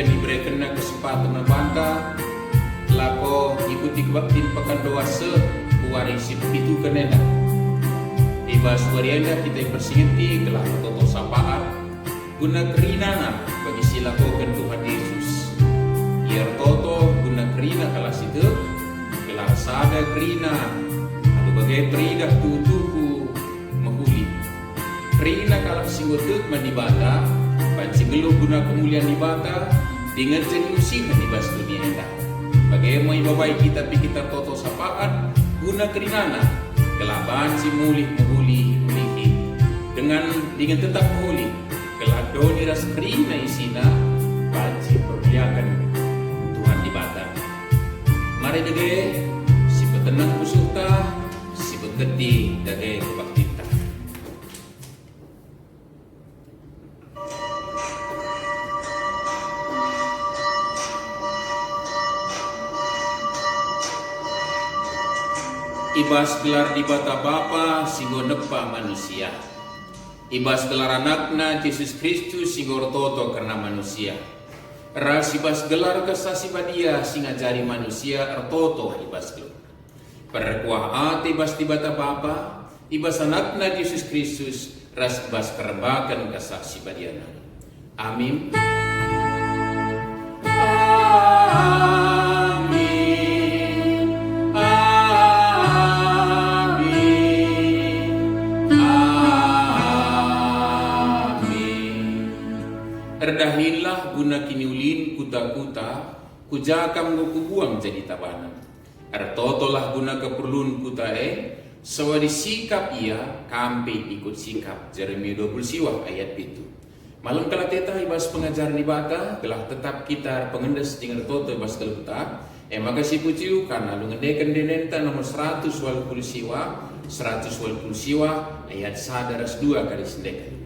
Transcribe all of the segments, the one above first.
kan diberikan kesempatan membantah lako ikuti kebaktin pekan doa sewarisi itu kenena ibas warianda kita bersingeti kelah toto sapaan guna kerinana bagi silakokan Tuhan Yesus iar toto guna kerina kalas itu kelah sada kerina atau bagai peridah tutuku menghuli kerina kalas singgotuk mandibata panci geluh guna kemuliaan dibata dengan usihan ibas dunia endah bagaimana ibabai kita pikir toto sapaan guna kerinana kelaban si mulih menghuli melihi dengan tetap menghuli keladoni ras kerina isina panci perliakan Tuhan dibata mari dege si petenang kusuta si begedi dage baktita. Ibas gelar di bata Bapa singgo nepa manusia. Ibas gelar anakna Yesus Kristus singgo toto karena manusia. Ras ibas gelar kesasi badia singa jari manusia ertoto ibas gelar. Perkuah ate ibas di bata Bapa, ibas anakna Yesus Kristus ras ibas kerbakan kesasi badiana. Amin. Erdahinlah guna kiniulin kuta-kuta kujakam kubuang jadi tabanan. Ertotolah guna keperluan kutae sawadi sikap ia kampe ikut sikap Jeremia 20 siwah ayat itu. Malam kala teta ibas pengajaran ibata gelah tetap kita pengendes dengan toto ibas keluta. Maka si puciu karena lu ngedekan denenta nomor 100 wal siwa 100 wal siwa ayat sadaras 2 kali sendekan.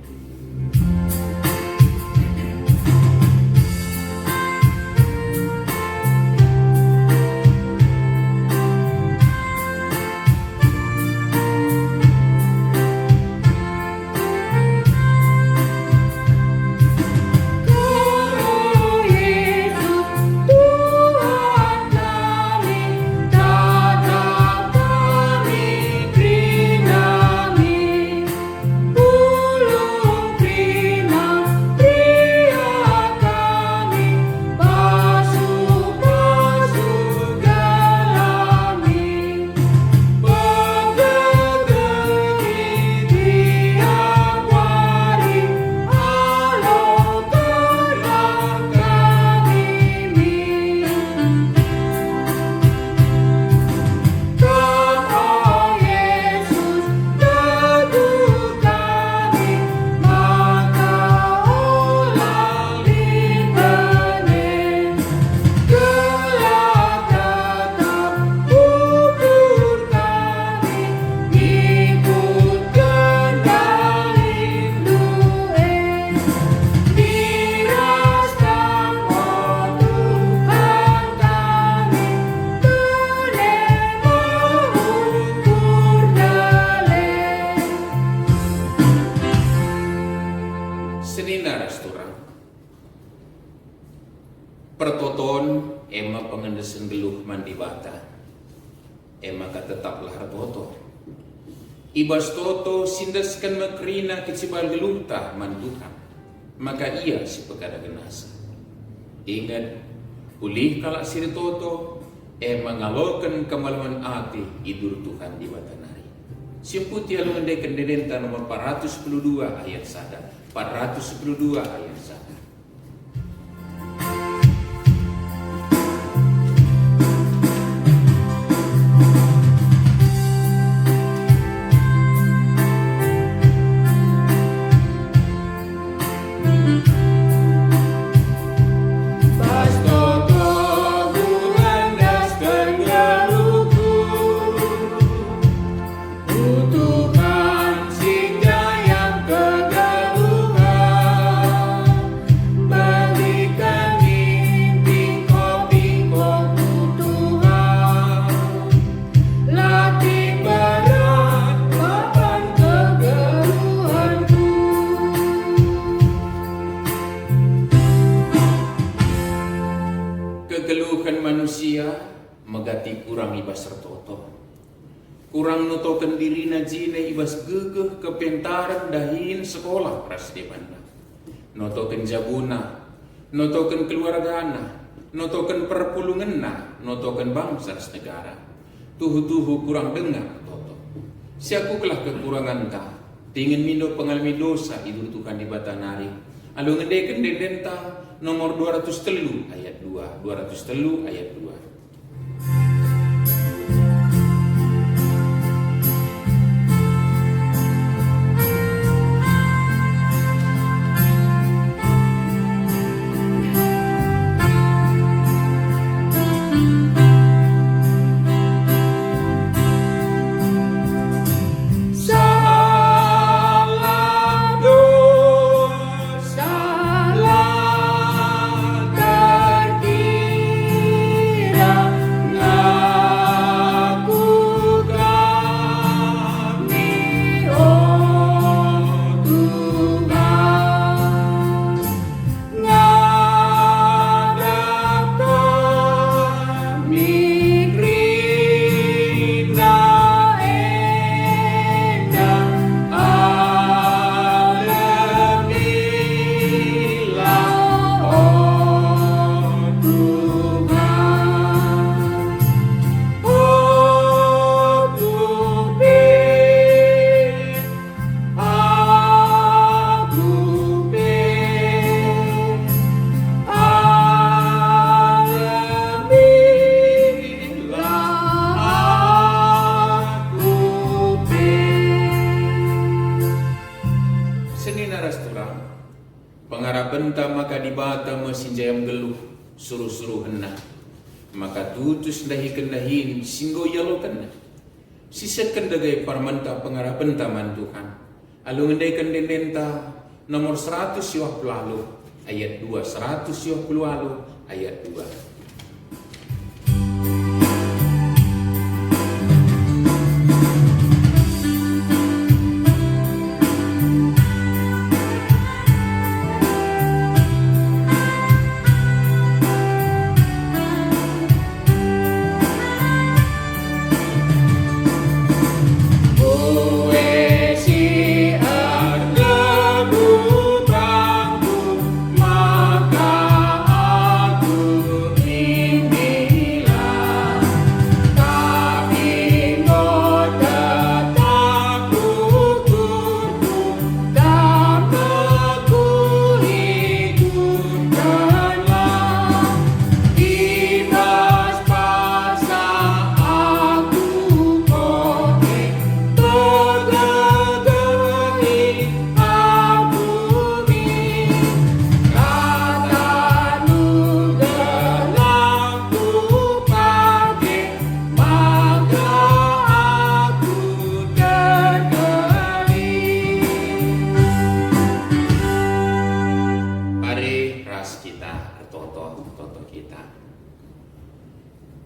Pertoton ema pengendesen geluh mandi bata ema ka tetaplah toto ibas toto sindaskan makrina kecibal geluh tah manduhan maka ia si pekada genasa ingat pulih kalak siri toto ema ngalokan kemaluan ati idur Tuhan di batanari simputi alu ngendekan denenta nomor 412 ayat sada 412 ayat sada. Tuhan sing jaya kegeluhan magati kurang ibas sertoto. Kurang nutokan diri na jine ibas gegeh kepentaran dahin sekolah pras di banda. Notokan jabuna, notokan keluargana, notokan perpulungan na, notokan bangsa negara. Tuhu-tuhu kurang dengar toto. Siakulah kekurangan ta. Tingin mindo pengalami dosa itu tukan di batanari. Alu ngedeken dendenta nomor 203 ayat 2, 203 ayat 2. Pengarapenta maka dibata mesinjayam geluh suruh-suruh hendak. Maka tutus dahi kendahin singgo yalo kena. Sisakan dagai parmenta pengarapenta mantukan. Alu ngendaikan dendenta nomor 100 lalu ayat 2, 100 lalu ayat 2.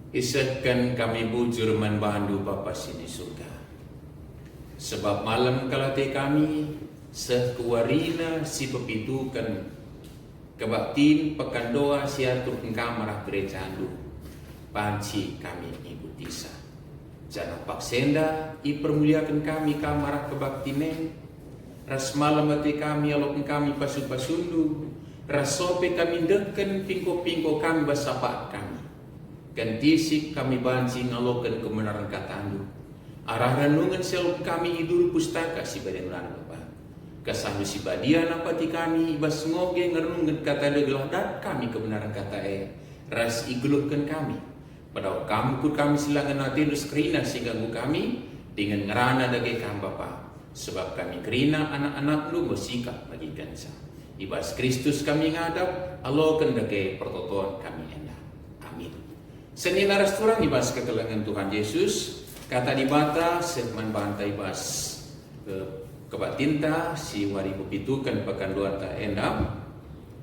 Isatkan kami bujur manbandu Bapa sini surga. Sebab malam kalate kami sekuarina si pepitukan kebaktin pekandoa siatur engkamarah gereja andu. Panci kami ibu tisa. Jana paksenda ipermuliakan kami kamarah kebaktinen. Ras malam ate kami alok kami pasu-pasundu. Rasope kami deken pingko-pingko kami basapa kami. Gantisik kami banci ngalokan kebenaran katandu. Arah renungan selok kami idur pustaka si badan Bapa. Kasahu si badian apati kami ibas ngoge ngerenungan kata degelah dat kami kebenaran kata ras iguluhkan kami. Padahal kamu kur kami silangan natinus kerina siganggu kami dengan ngerana dage kam Bapa. Sebab kami kerina anak-anak lu bersikap bagi gansa. Ibas Kristus kami ngadap alokan dage pertotoan kami endah. Amin. Seni naras turang ibas ketelangan Tuhan Yesus kata dibata segmen bantai bas kebatinta si wari pepitukan pekanduan ta endam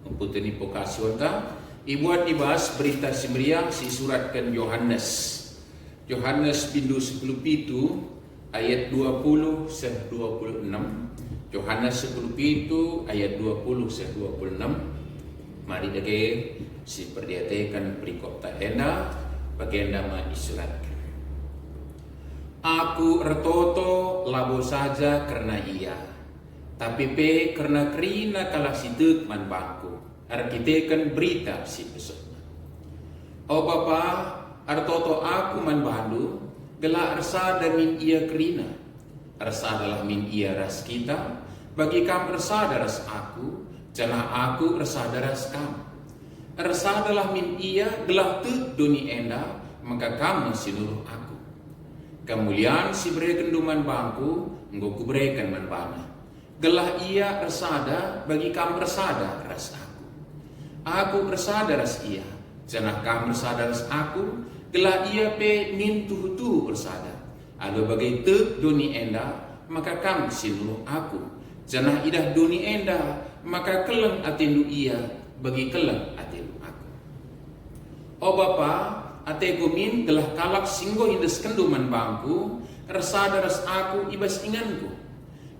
umputeni pokasionta ibuat dibahas berita semeriang si suratkan Yohanes pindu 10 pitu ayat 20 seh 26 Yohanes 10 pitu ayat 20 seh 26 mari dage si perdiatekan perikop ta enda Bagenda ma isuratkan. Aku ertoto labo saja karena ia, tapi pe karena kerina kalah sitek man bangku, arkitekan berita si pesona. O Bapa, ertoto aku man bandu, gela ersada min ia kerina, ersadalah min ia ras kita, bagi kam ersada ras aku, janah aku ersada ras kam. Ersadalah min ia gelah tu duni enda, maka kamu sinuruh aku. Kemuliaan si berikan duman bangku, engkau kuberikan man bana. Gelah ia ersada, bagi kamu ersada ras aku. Aku ersada ras ia, janah kamu ersada ras aku, gelah ia pe min tuhu ersada. Ado bagi tu duni enda, maka kamu sinuruh aku. Janah idah duni enda, maka keleng atendu ia, bagi keleng atendu aku. O Bapa, atego min gelah kalak singgo indes kenduman bangku, ersada ras aku ibas inganku.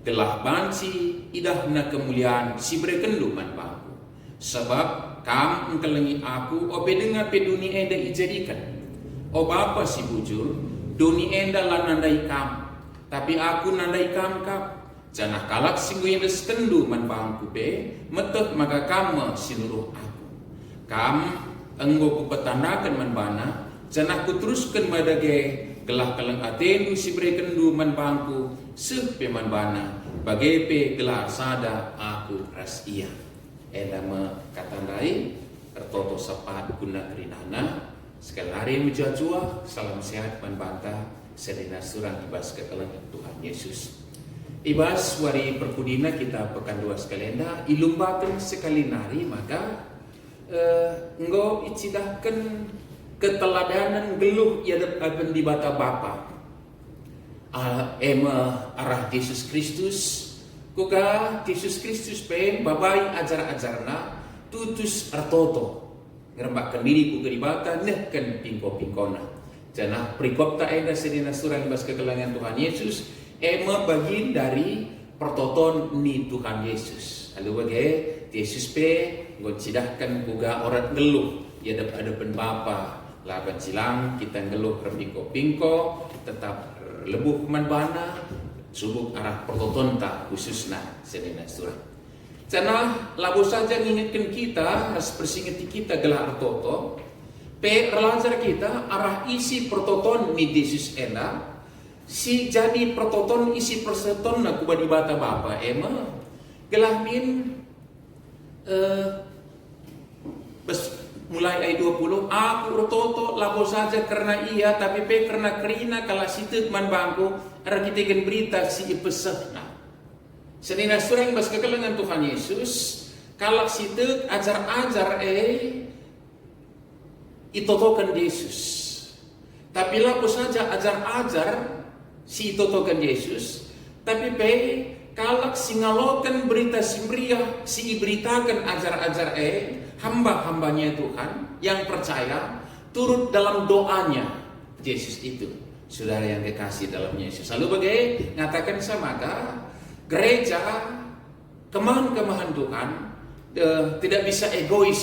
Gelah bansi idah na kemuliaan si berekenduman bangku. Sebab kam engkelengi aku ope dengar pe duni enda ijadikan. O Bapa si bujur, duni enda lah nandai kam, tapi aku nandai kam kap. Janah kalak singgo indes kenduman bangku pe, metet maka kamu sinuruh aku. Kam enggo kupetandakan man bana, janah kuteruskan badage gelah kaleng atendu si berekendu man bangku seh pe man bana, bage pe gelah sada aku ras ia. Enda me katandai ertoto sapat guna kerinana, sekali hari mujajua, salam sehat man banta, sedena surang ibas kekeleng Tuhan Yesus. Ibas wari perkudina kita pekan dua sekalenda ilumbakan sekali nari, maka engkau icidahkan keteladanan geluh yadap aben di bata Bapa ema arah Yesus Kristus kuga Yesus Kristus pe babai ajar-ajarna tutus ertoto ngerembakkan diri kuga di bata nehken pingko-pingkona janah prikopta enda sedina surang ibas kekelangan Tuhan Yesus ema bagian dari pertoton ni Tuhan Yesus. Lalu bagai Yesus pe cidahkan kuga orang ngeluh ya hadapan Bapa laban silang kita ngeluh pingko-pingko tetap lebuh man bana subuk arah pertoton tak khususna sedina surah. Cana labu saja ngingetkan kita harus persingeti kita gelar ertoto pe relajar kita arah isi pertoton ni Yesus ena si jadi pertoton isi perseton na kuba di bata Bapa ema gelah min mulai ayat 20 aku ertoto labo saja karena ia tapi pe karena kerina kala sitet man bangku ara kita gen berita si ipesehna senina surang bas kekelengan Tuhan Yesus kala sitet ajar-ajar itotokan Yesus tapi labo saja ajar-ajar si itotokan Yesus tapi pe kalak singalokan berita simriah si iberitakan ajar-ajar hamba-hambanya Tuhan yang percaya turut dalam doanya Yesus itu saudara yang dikasih dalam Yesus. Lalu bagai ngatakan sama gereja kemahan-kemahan Tuhan tidak bisa egois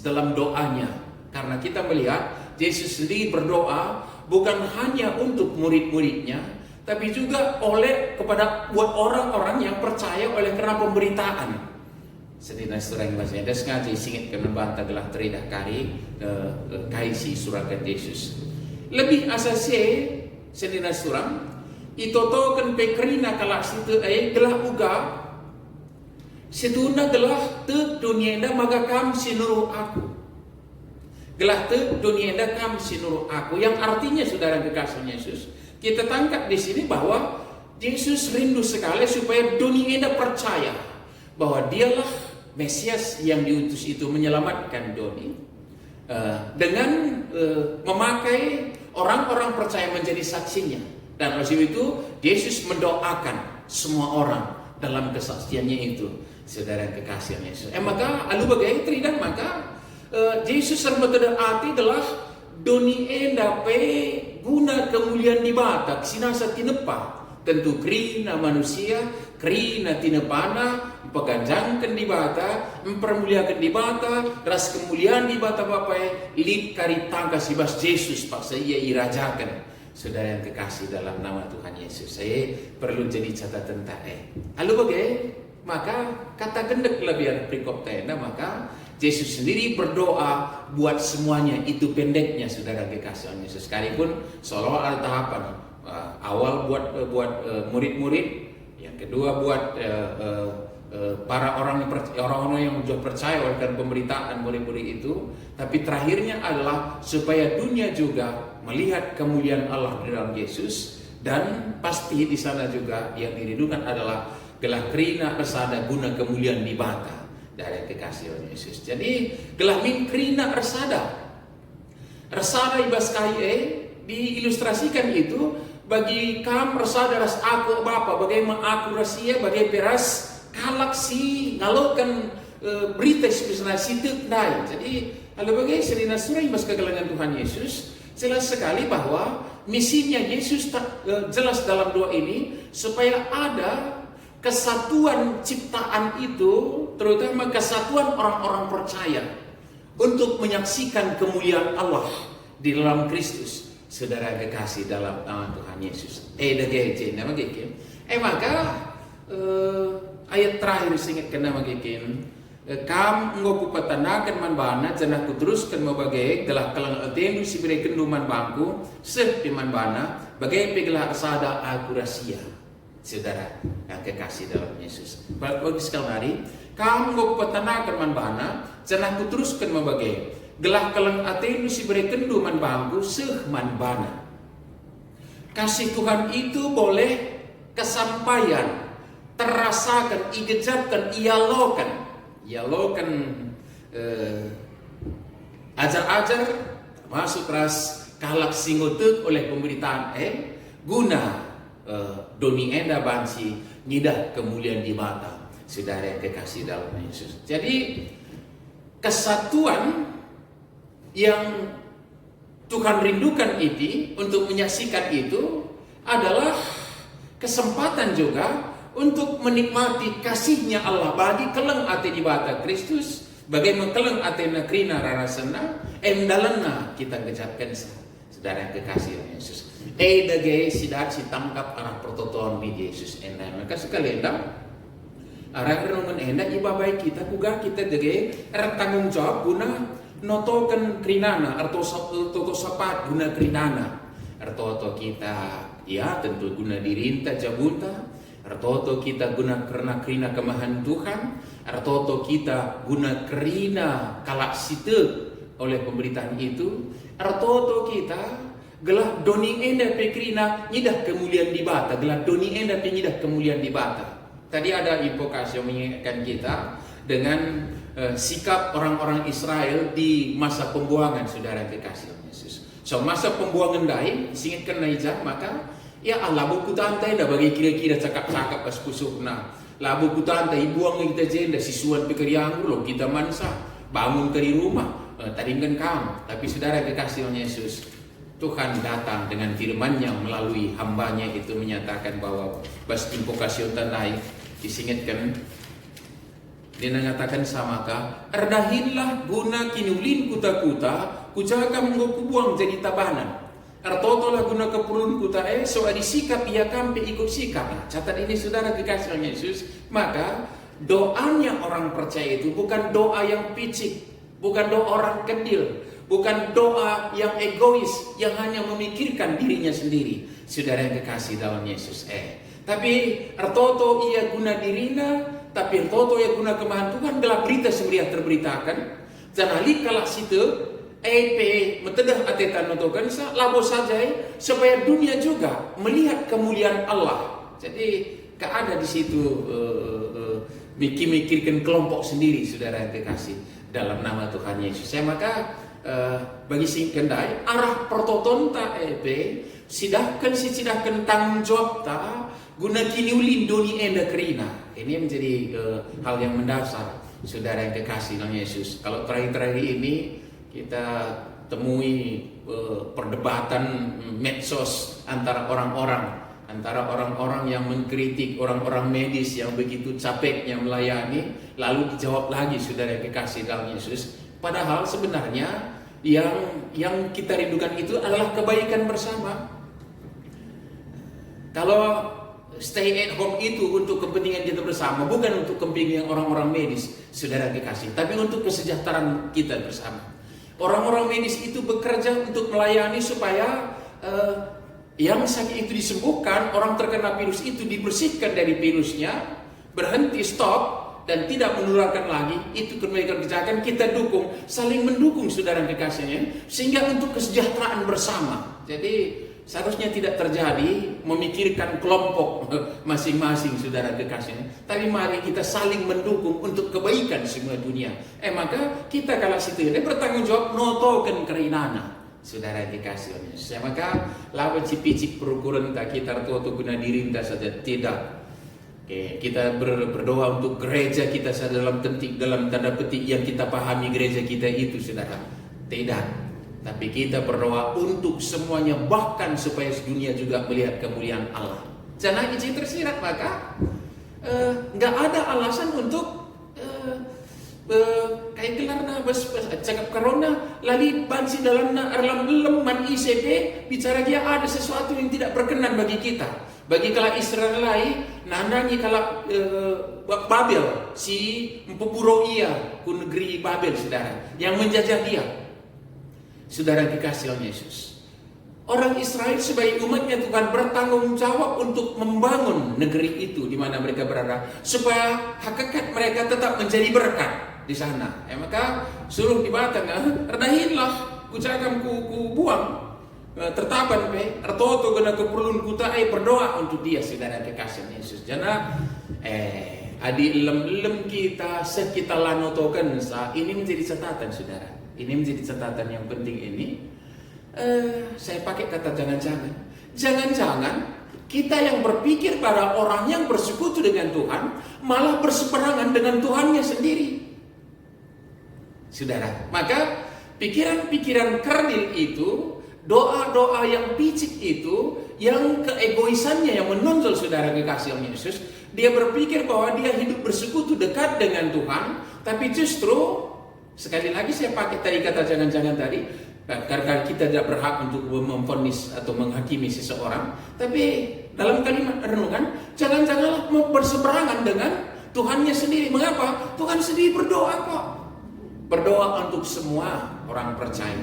dalam doanya karena kita melihat Yesus sendiri berdoa bukan hanya untuk murid-muridnya tapi juga kepada buat orang-orang yang percaya oleh karena pemberitaan. Sedina surang bahasa ada sengaja singit kena bantah gelah teridah kari kaisi surakan Yesus. Lebih asasi sedina surang itotokan pekrina kalak situ gelah uga situna gelah te dunia enda maka kam sinuruh aku. Gelah te dunia enda kam sinuruh aku yang artinya saudara kekasih Yesus. Kita tangkap di sini bahwa Yesus rindu sekali supaya dunia ini percaya bahwa dialah Mesias yang diutus itu menyelamatkan dunia dengan memakai orang-orang percaya menjadi saksinya. Dan oleh sebab itu Yesus mendoakan semua orang dalam kesaksiannya itu, saudara kekasih Yesus. Maka alu bagai teridan maka Yesus sermata arti adalah doni enda pe guna kemuliaan di bata sinasa tinepah tentu kerina manusia, kerina tina pana, peganjangkan di bata, mempermuliakan di bata, ras kemuliaan di bata bapai, lip kari tangka sibas Yesus paksa ia irajakan. Saudara yang kekasih dalam nama Tuhan Yesus, saya perlu jadi catatan tak Lalu bagaimana? Maka kata gendek biar perikop tenda, maka Yesus sendiri berdoa buat semuanya. Itu pendeknya saudara kekasih Yesus. Sekalipun seolah ada tahapan. Awal buat murid-murid, yang kedua buat para orang-orang yang sudah percaya oleh pemberitaan murid-murid itu, tapi terakhirnya adalah supaya dunia juga melihat kemuliaan Allah di dalam Yesus, dan pasti di sana juga yang dirindukan adalah gelah kerina resada guna kemuliaan di bata dari kekasih Yesus. Jadi gelah min kerina resada ibas kai diilustrasikan itu bagi kam resada ras aku bapa bagaimana aku rasia bagai peras kalak si ngalokan berita spesial situ nai. Jadi kalau bagi serina surah ibas kegelangan Tuhan Yesus jelas sekali bahwa misinya Yesus jelas dalam doa ini supaya ada kesatuan ciptaan itu, terutama kesatuan orang-orang percaya untuk menyaksikan kemuliaan Allah di dalam Kristus. Saudara kekasih dalam nama Tuhan Yesus. Maka ayat terakhir singat kena magikin. Kam ngoku patanakan man bana janah kuteruskan mabagai gelah kelang atendu si berikan duman bangku seh di man bana bagai pegelah sada akurasia. Saudara yang kekasih dalam Yesus. Bagi sekali hari, kam ngoku patanakan man bana janah kuteruskan mabagai gelah kelang atendu si berikan duman bangku seh man bana. Kasih Tuhan itu boleh kesampaian, terasakan, igejapkan, ialokan ajar-ajar termasuk ras kalak singotek oleh pemberitaan guna doni enda bansi nyidah kemuliaan di mata saudara yang kekasih dalam Yesus. Jadi kesatuan yang Tuhan rindukan itu untuk menyaksikan itu adalah kesempatan juga untuk menikmati kasihnya Allah bagi keleng ate di bata Kristus, bagaimana keleng ate nakrina rarasana, endalana kita gejapkan saudara yang kekasih Yesus. Dage sidat si tangkap arah pertotoan di Yesus enda. Maka sekali enda arah renungan enda ibabai kita kuga kita dage tanggung jawab guna notokan krinana atau toto sapat guna krinana. Arto kita ya tentu guna dirinta jabunta. Artoto kita guna karena kerina kemahan Tuhan. Artoto kita guna kerina kalak situ oleh pemberitaan itu. Artoto kita gelah doni enda pekrina nyidah kemuliaan di bata. Gelah doni enda penyidah kemuliaan di bata. Tadi ada invokasi yang mengingatkan kita dengan sikap orang-orang Israel di masa pembuangan saudara kekasih Yesus. So masa pembuangan dai singatkan naija maka ya labu kutantai dah bagi kira-kira cakap-cakap pas kusukna. Labu kutantai buang kita jenda sisuan pikiriang lo kita mansa bangun ke di rumah taringkan kamu. Tapi saudara kekasih Yesus, Tuhan datang dengan firman-Nya melalui hambanya itu menyatakan bahwa bas invokasi tanai disingatkan dia mengatakan samaka erdahinlah guna kinulin kuta-kuta kujaga menggoku buang jadi tabanan. Artoto lah guna kepurun kuta so adi sikap ia kampe ikut sikap. Catat ini saudara kekasih Yesus. Maka doanya orang percaya itu bukan doa yang picik, bukan doa orang kedil, bukan doa yang egois yang hanya memikirkan dirinya sendiri. Saudara yang kekasih dalam Yesus. Tapi artoto ia guna dirina, tapi artoto ia guna kemahan Tuhan dalam berita seberiah terberitakan. Jangan kalah situ metedah atetan notokan labo saja supaya dunia juga melihat kemuliaan Allah. Jadi keada di situ mikir-mikirkan kelompok sendiri saudara yang kekasih dalam nama Tuhan Yesus. Maka bagi sing kendai arah pertoton ta sidahkan tanggung jawab ta guna kini ulindoni enda kerina. Ini menjadi hal yang mendasar saudara yang kekasih dalam Yesus. Kalau terakhir-terakhir ini kita temui perdebatan medsos antara orang-orang antara orang-orang yang mengkritik orang-orang medis yang begitu capeknya melayani, lalu dijawab lagi saudara yang kekasih dalam Yesus. Padahal sebenarnya yang kita rindukan itu adalah kebaikan bersama. Kalau stay at home itu untuk kepentingan kita bersama, bukan untuk kepentingan orang-orang medis, saudara kekasih, tapi untuk kesejahteraan kita bersama. Orang-orang medis itu bekerja untuk melayani supaya yang sakit itu disembuhkan, orang terkena virus itu dibersihkan dari virusnya, berhenti, stop, dan tidak menularkan lagi. Itu kebaikan kita dukung, saling mendukung saudara kekasihnya, sehingga untuk kesejahteraan bersama. Jadi seharusnya tidak terjadi memikirkan kelompok masing-masing saudara kekasihnya, tapi mari kita saling mendukung untuk kebaikan semua dunia. Maka kita kalau situ bertanggung jawab notokan kerinana saudara dikasih. Maka lawan cipicik perukuran tak kita tua guna diri kita saja tidak. Kita berdoa untuk gereja kita saja dalam tanda petik yang kita pahami gereja kita itu saudara. Tidak. Tapi kita berdoa untuk semuanya, bahkan supaya dunia juga melihat kemuliaan Allah. Jangan isi tersirat, maka nggak ada alasan untuk kayak gelarna cakap corona lali bansi dalam leman ICP bicara dia ada sesuatu yang tidak berkenan bagi kita. Bagi kala Israel lain nandangi kala Babel si Mpupuro ia ku negeri Babel saudara yang menjajah dia. Saudara dikasih oleh Yesus, orang Israel sebagai umatnya Tuhan bertanggung jawab untuk membangun negeri itu di mana mereka berada, supaya hakikat mereka tetap menjadi berkat di sana. Maka suruh dibatang, redahinlah, kucakam ku buang, tertaban pe, artoto guna keperluan kuta berdoa untuk dia saudara kekasih Yesus. Jana adi lem kita sekita lanotokan ini menjadi catatan saudara. Ini menjadi catatan yang penting ini. Saya pakai kata jangan-jangan. Jangan-jangan kita yang berpikir pada orang yang bersekutu dengan Tuhan malah berseberangan dengan Tuhannya sendiri. Saudara, maka pikiran-pikiran kerdil itu, doa-doa yang picik itu, yang keegoisannya yang menonjol saudara kekasih Yesus, dia berpikir bahwa dia hidup bersekutu dekat dengan Tuhan, tapi justru sekali lagi saya pakai tadi kata jangan-jangan tadi, karena kita tidak berhak untuk memvonis atau menghakimi seseorang, tapi dalam kalimat renungan, jangan-janganlah mau berseberangan dengan Tuhannya sendiri. Mengapa? Tuhan sendiri berdoa kok. Berdoa untuk semua orang percaya.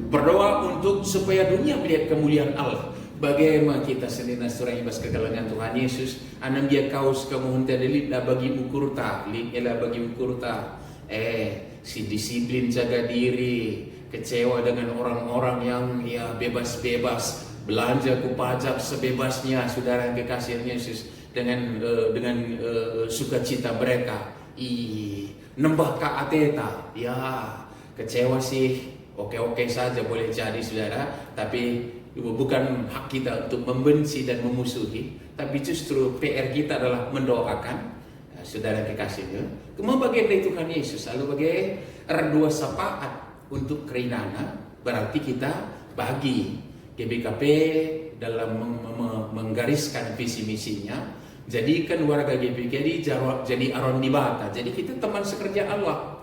Berdoa untuk supaya dunia melihat kemuliaan Allah. Bagaimana kita sendiri surah ibas kekalangan Tuhan Yesus, anam dia kaus kamu hentai delit lah bagi ukurta, lit elah bagi ukurta. Si disiplin jaga diri, kecewa dengan orang-orang yang bebas-bebas belanja ku pajak sebebasnya saudara kekasih Yesus dengan sukacita mereka nembah ka ateta kecewa sih oke saja boleh jadi saudara, tapi bukan hak kita untuk membenci dan memusuhi, tapi justru PR kita adalah mendoakan saudara kekasihnya. Kemudian bagian dari Tuhan Yesus lalu bagai dua sapaat untuk kerinana, berarti kita bagi GBKP dalam menggariskan visi misinya, jadikan warga GBKP jadi aron dibata. Jadi kita teman sekerja Allah,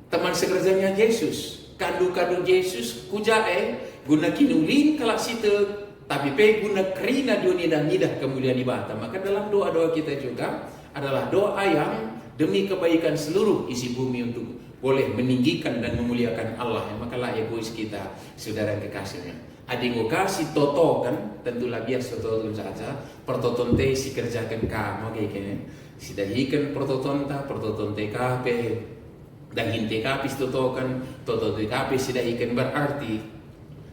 teman sekerjanya Yesus, kandu Yesus kujae guna kinulin kalak situ, tapi pe guna kerina dunia dan nidah kemuliaan dibata. Maka dalam doa-doa kita juga adalah doa yang demi kebaikan seluruh isi bumi untuk boleh meninggikan dan memuliakan Allah. Makalah egois kita saudara kekasihnya. Adingo kasih toto kan tentulah biasa toto saja. Pertoton te si kerjakan kamu kayak gini. Si dahikan pertoton TKP dahin TKP toto kan toto TKP si dahikan, berarti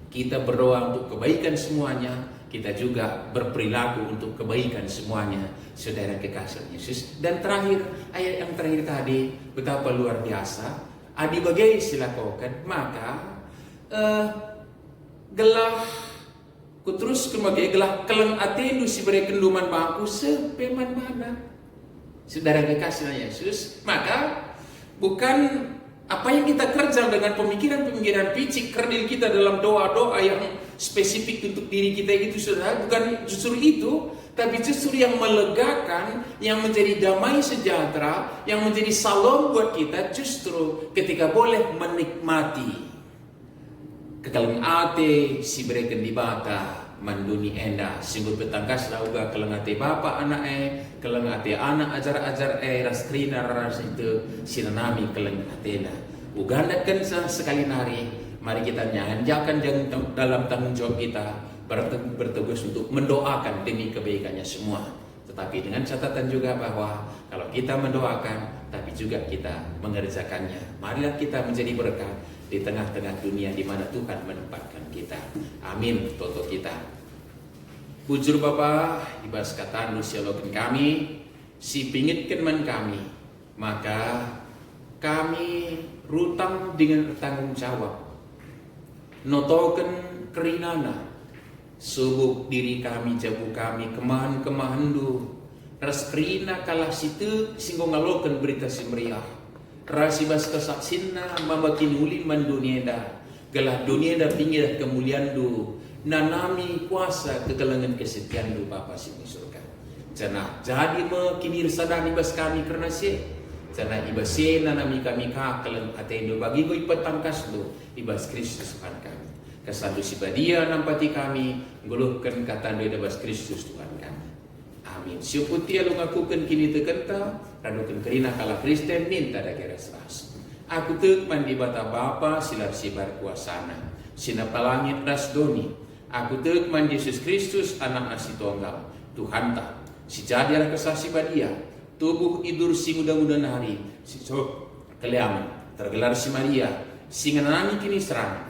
kita berdoa untuk kebaikan semuanya. Kita juga berperilaku untuk kebaikan semuanya saudara kekasih Yesus. Dan terakhir, ayat yang terakhir tadi betapa luar biasa. Adi bagai silakokan, maka gelah kuterus kemagai gelah keleng atenu si beri kenduman bangku sepeman mana saudara kekasih Yesus. Maka bukan apa yang kita kerja dengan pemikiran-pemikiran picik kerdil kita dalam doa-doa yang spesifik untuk diri kita itu, saudara, bukan justru itu, tapi justru yang melegakan, yang menjadi damai sejahtera, yang menjadi salom buat kita justru ketika boleh menikmati kekaleng ate si bereken di bata manduni enda singgur petangkas lauga keleng ate bapa anak keleng ate anak ajar raskrina ras itu sinanami keleng atena ugandakan sekali nari. Mari kita nyanjakan dalam tanggung jawab kita bertugas untuk mendoakan demi kebaikannya semua. Tetapi dengan catatan juga bahwa kalau kita mendoakan, tapi juga kita mengerjakannya. Marilah kita menjadi berkat di tengah-tengah dunia di mana Tuhan menempatkan kita. Amin. Toto kita. Bujur Bapa, ibas kata nusiologen kami, si pingitkan man kami, maka kami rutang dengan tanggung jawab. Notoken kerinana, subuk diri kami, jabu kami, kemahan du. Ras kerina kalah situ, singgo ngaloken berita simriah. Rasibas kesaksinna, mamakin ulin man dunieda. Galah dunieda pinggir kemuliaan du. Nanami kuasa kekelangan kesetiaan du Bapa sini surga. Jana jadi mekinir sadani bas kami karena si. Jana ibase nanami kami kakelan atendo bagi go ipatangkas du ibas Kristus Tuhan kami. Kesandu si badia nampati kami nguluhkan kata do ibas Kristus Tuhan kami. Amin. Siuputi alu ngakukan kini tekenta radukan kerina kala Kristen minta da geras ras. Aku tekman di bata Bapa silar sibar kuasana. Sinapalangit ras doni. Aku tekman Yesus Kristus anak nasi tunggal Tuhan tak si jadilah kesasi badia tubuh idur si muda-muda hari si keliaman tergelar si Maria singanani kini serang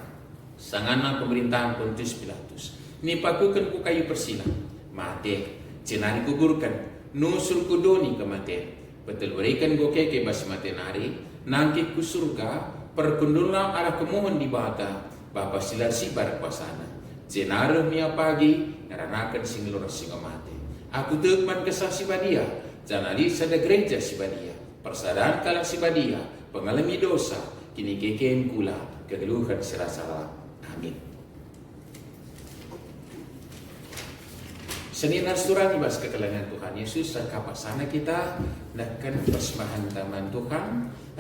sangana pemerintahan Pontius Pilatus ini pakukan ku kayu persilang mate cenari kuburkan nusul kudoni kematian betul berikan go keke bas matenari nanti ku surga perkundulan arah kemohon di bata Bapa silar sibar kuasana jenara mia pagi ngaranakan singlor singa mati. Aku tekman kesah si badia, janali sada gereja si badia, persadaan kala si badia, pengalami dosa, kini kekem kula kegeluhan serasa. Amin. Senin surang ibas kekelangan Tuhan Yesus dan kapasana kita nakkan persembahan taman Tuhan.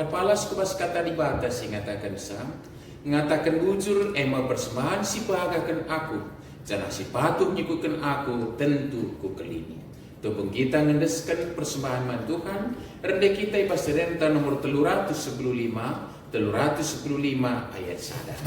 Apalas kubas kata di batas ngatakan sang. Ngatakan bujur ema persembahan si pahagakan aku jana si patuh nyikukan aku tentu ku kelini tupung kita ngendeskan persembahan man Tuhan rendah kita ibas renta nomor 315 ayat sadar.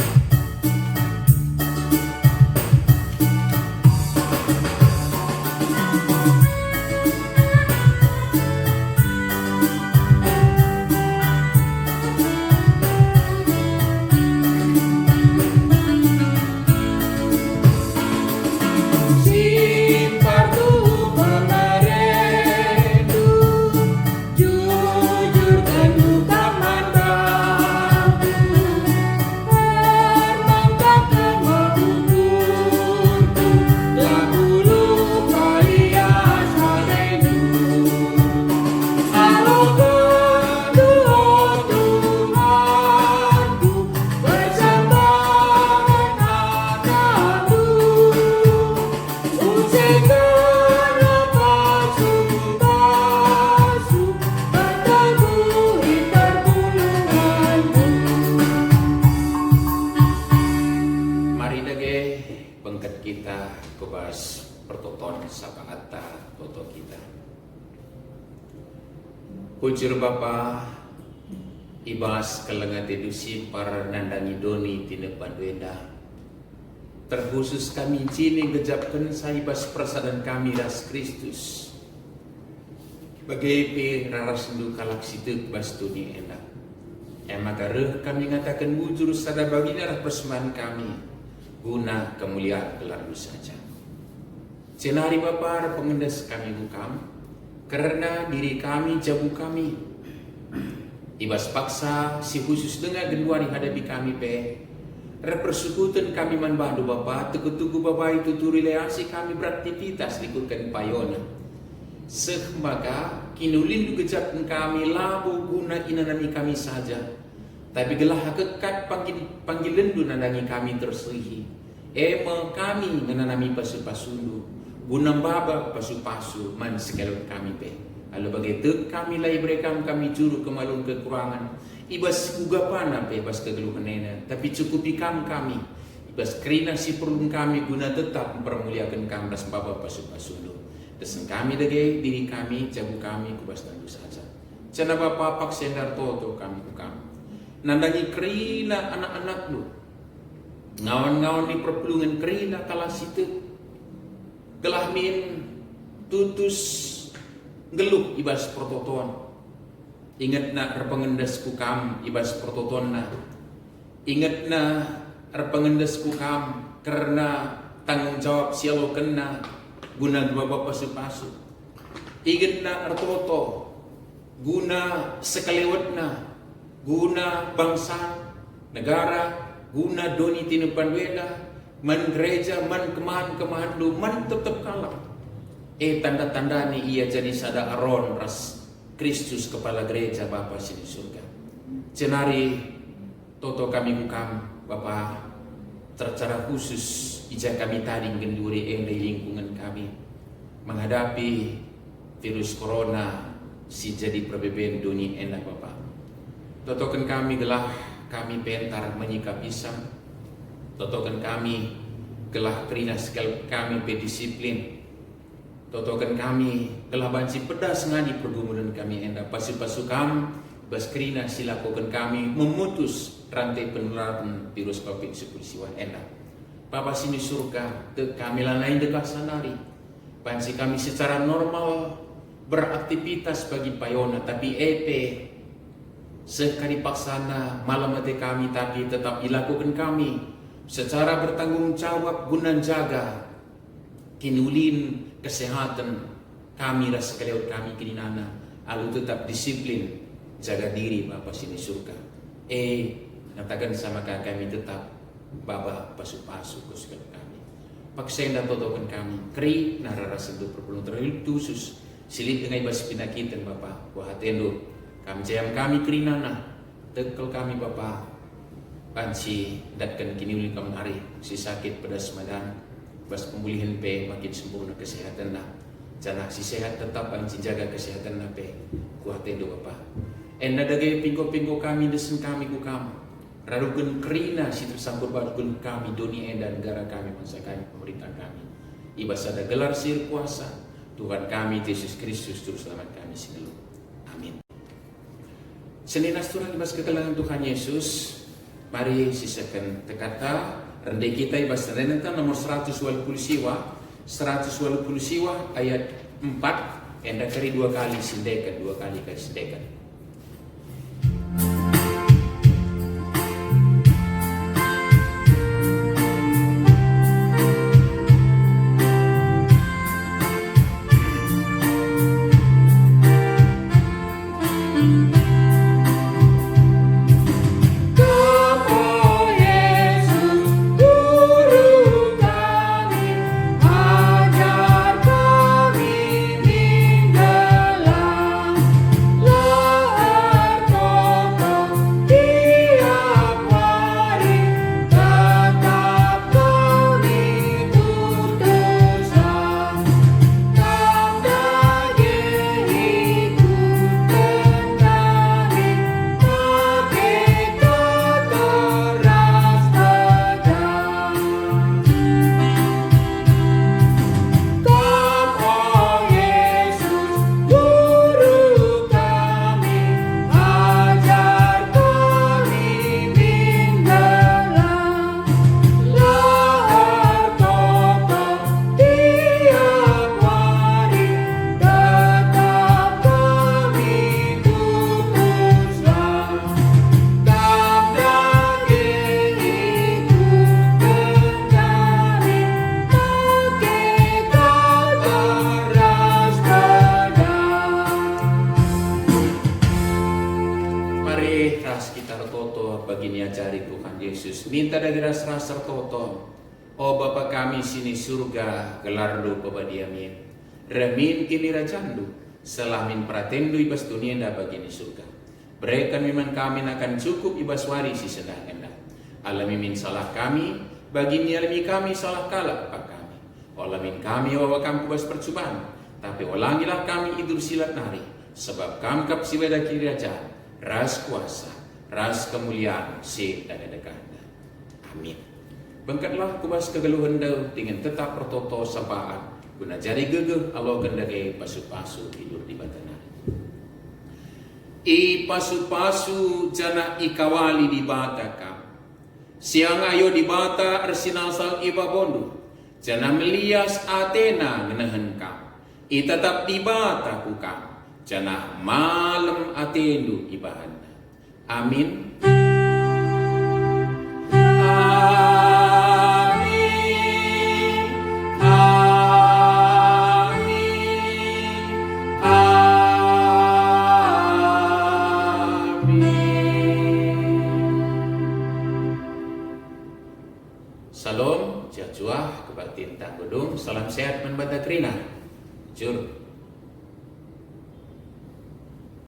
Bujur Bapa ibas kelengat edusi para nandangi doni tinep banduenda terkhusus kami cini gejapkan saibas persadan kami ras Kristus bagai raras sendu kalak situ bas dunia enak emagareh kami ngatakan bujur sada bagi darah persembahan kami guna kemuliaan kelalu saja cenari Bapa pengendas kami bukam karena diri kami jabu kami ibas paksa si khusus dengan genduari hadapi kami repersekutan kami manbadu Bapa tugu Bapa itu turi leasi kami beraktivitas likutkan payona maka kinulindu gejapkan kami labu guna inanami kami saja tapi gelah hakikat panggilendu nandangi kami terselihi Ema kami ngananami pasu-pasundu, gunam baba pasu-pasu man sekalun kami pe. Alu bagai tek kami lai berekam kami juru kemalun kekurangan. Ibas ugapana pe bas kegeluhan nena, tapi cukupi kami. Ibas kerina si perlu kami guna tetap mempermuliakan kami das baba pasu-pasundu. Desen kami dage diri kami, jago kami kubas tandu saja. Cana bapa pak sendar toto kami ku kami. Nandangi kerina anak-anak lu. Ngawan-ngawan di perpelungan kerina kalah situ. Gelah min tutus geluh ibas pertotoan. Ingat na repengendas ku kam ibas pertotoan na. Ingat na repengendas ku kam karena tanggung jawab sialo kena guna bapa pasu-pasu. Ingat na artoto guna sekalewatna, guna bangsa, negara, guna doni tinupan wela, man gereja, man kemahan lu, man tetap kalah. Tanda-tanda ni ia jadi sada aron ras Kristus kepala gereja Bapa sini surga. Cenari toto kami bukam Bapa tercara khusus ija kami tadi genduri di lingkungan kami menghadapi virus corona si jadi perbedaan dunia enak Bapak. Totokan kami gelah kami pentar menyikap pisang. Totokan kami gelah kerina sekal kami pedisiplin. Totokan kami gelah banci pedas ngadi pergumulan kami enak. Pasu-pasu kami bas kerina silakukan kami memutus rantai penularan virus COVID-19 enak. Bapak sini surga te kami lanain dekat sanari. Banci kami secara normal beraktivitas bagi payona, tapi sekali paksana malam hati kami tapi tetap dilakukan kami secara bertanggung jawab guna jaga kinulin kesehatan kami rasa kelewat kami kininana lalu tetap disiplin jaga diri Bapak sini surga. Katakan sama kami tetap Baba pasu-pasu kuskal kami. Paksenda totokan kami kri narara sentuh perpuluh terlalu khusus silit dengan ibas pinakitan Bapak wahatendo kami jayam kami kerinana tekel kami Bapak bansi datkan kini uli kami hari si sakit pada semadan bas pemulihan pe makin sempurna kesehatan lah jana si sehat tetap bansi jaga kesehatan lah pe wahatendo Bapak dagay pingko-pingko kami desen kami ku kamu radukan kerina si tersambut badukan kami dunia dan negara kami bangsa kami pemerintah kami ibas ada gelar sir kuasa Tuhan kami Yesus Kristus terus selamat kami selalu. Amin. Senin asturan ibas kekelangan Tuhan Yesus. Mari sisakan tekata rendai kita ibas renata nomor 180 siwa 180 siwa ayat 4 enda kari 2 kali sindekan 2 kali kali sindekan. Minta dari ras-ras tertoto. Oh Bapa kami sini surga gelardo pabadiamin. Remin kini rajandu. Selamin pratendu ibas dunia nda bagini surga. Berikan miman kami akan cukup ibas warisi sedang enda. Alami min salah kami. bagi nialmi kami salah kala pak kami. Olamin kami wawa kami kubas percobaan, tapi ulangilah kami idur silat nari, sebab kami kap siweda kirajaan, ras kuasa, ras kemuliaan, dan dekanda. Amin. Bengkatlah kubas kegeluhan dau dengan tetap pertoto sapaan, guna jari gegeh alo gendage pasu-pasu hidup di batana. I pasu-pasu jana ikawali di bata kam. Siang ayo di bata arsinal sal iba bondu. Jana melias Athena ngenahen kam. I tetap di bata kukam. Jana malam Athendu ibahana. Amin. Salam, jajuah, kebaktiin tak gedung, salam sehat menbata kerina. Jur.